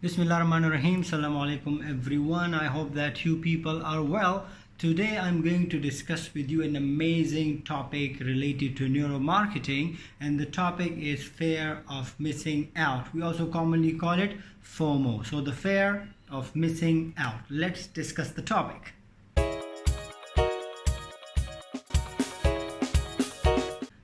Bismillahirrahmanirrahim. Assalamu alaikum everyone. I hope that you people are well. Today I'm going to discuss with you an amazing topic related to neuromarketing, and the topic is fear of missing out. We also commonly call it FoMo. So the fear of missing out. Let's discuss the topic.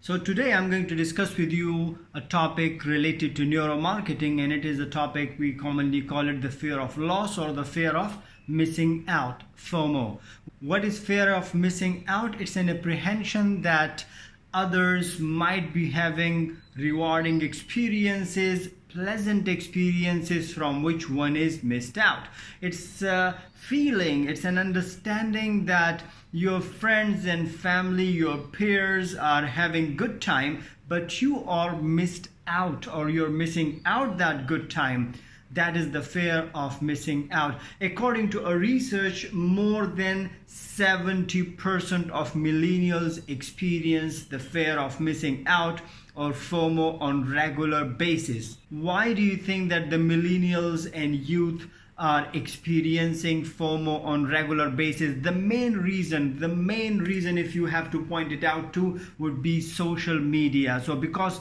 So today I'm going to discuss with you a topic related to neuromarketing, and it is a topic we commonly call it the fear of loss or the fear of missing out, FOMO. What is fear of missing out? It's an apprehension that others might be having rewarding experiences, pleasant experiences from which one is missed out. It's a feeling, it's an understanding that your friends and family, your peers are having good time, but you are missed out, or you're missing out that good time. That is the fear of missing out. According to a research, more than 70% of millennials experience the fear of missing out or FOMO on regular basis. Why do you think that the millennials and youth are experiencing FOMO on regular basis? The main reason, if you have to point it out to, would be social media. So because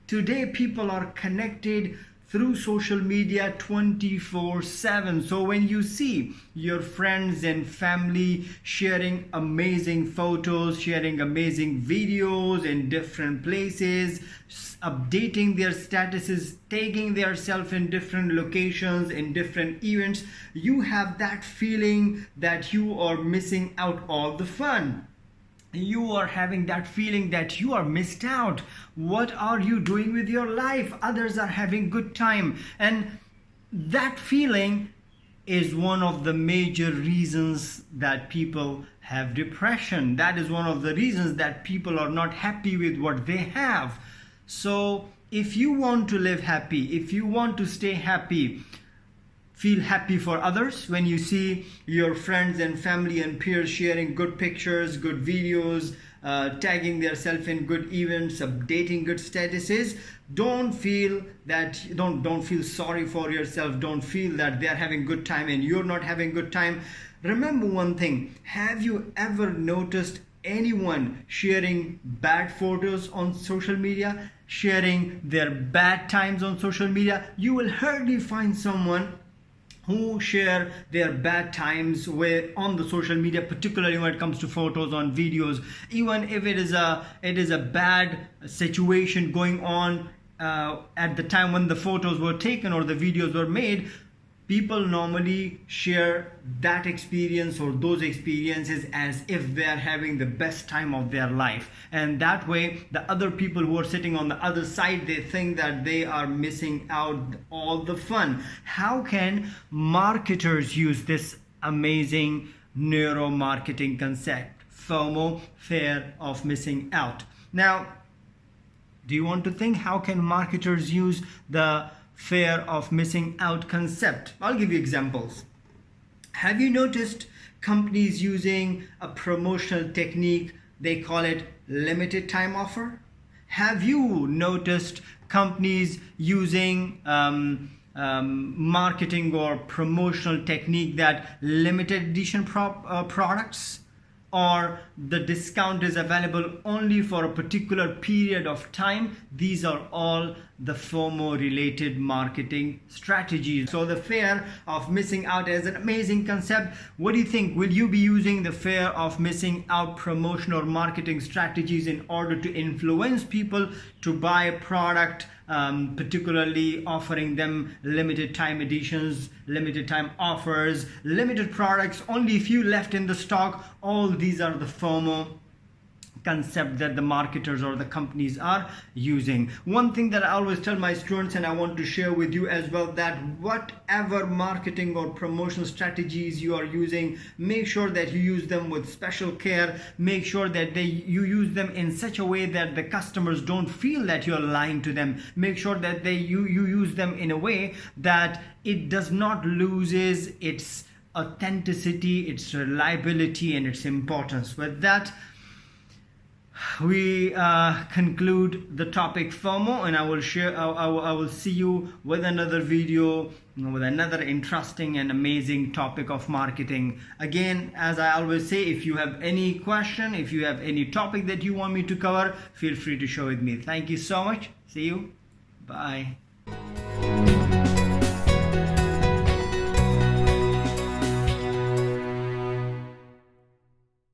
today people are connected through social media 24/7. So when you see your friends and family sharing amazing photos, sharing amazing videos in different places, updating their statuses, taking their self in different locations, in different events, you have that feeling that you are missing out all the fun. You are having that feeling that you are missed out. What are you doing with your life? Others are having good time. And that feeling is one of the major reasons that people have depression. That is one of the reasons that people are not happy with what they have. So if you want to live happy, if you want to stay happy, feel happy for others when you see your friends and family and peers sharing good pictures, good videos, tagging themselves in good events, updating good statuses. Don't feel sorry for yourself. Don't feel that they're having good time and you're not having good time. Remember one thing. Have you ever noticed anyone sharing bad photos on social media, sharing their bad times on social media? You will hardly find someone who share their bad times on the social media, particularly when it comes to photos, on videos. Even if it is a bad situation going on at the time when the photos were taken or the videos were made, people normally share that experience or those experiences as if they are having the best time of their life. And that way, the other people who are sitting on the other side, they think that they are missing out all the fun. How can marketers use this amazing neuromarketing concept? FOMO, fear of missing out. Now, do you want to think how can marketers use the fear of missing out concept? I'll give you examples. Have you noticed companies using a promotional technique? They call it limited time offer. Have you noticed companies using marketing or promotional technique that limited edition products, or the discount is available only for a particular period of time? These are all the FOMO related marketing strategies. So the fear of missing out is an amazing concept. What do you think? Will you be using the fear of missing out promotion or marketing strategies in order to influence people to buy a product, particularly offering them limited time editions, limited time offers, limited products, only a few left in the stock? All these are the FOMO concept that the marketers or the companies are using. One thing that I always tell my students, and I want to share with you as well, that whatever marketing or promotional strategies you are using, make sure that you use them with special care. Make sure that you use them in such a way that the customers don't feel that you're lying to them. Make sure that you use them in a way that it does not loses its authenticity, its reliability, and its importance. With that, we conclude the topic FOMO, and I will see you with another video with another interesting and amazing topic of marketing. Again, as I always say, if you have any question, if you have any topic that you want me to cover, feel free to share with me. Thank you so much. See you. Bye.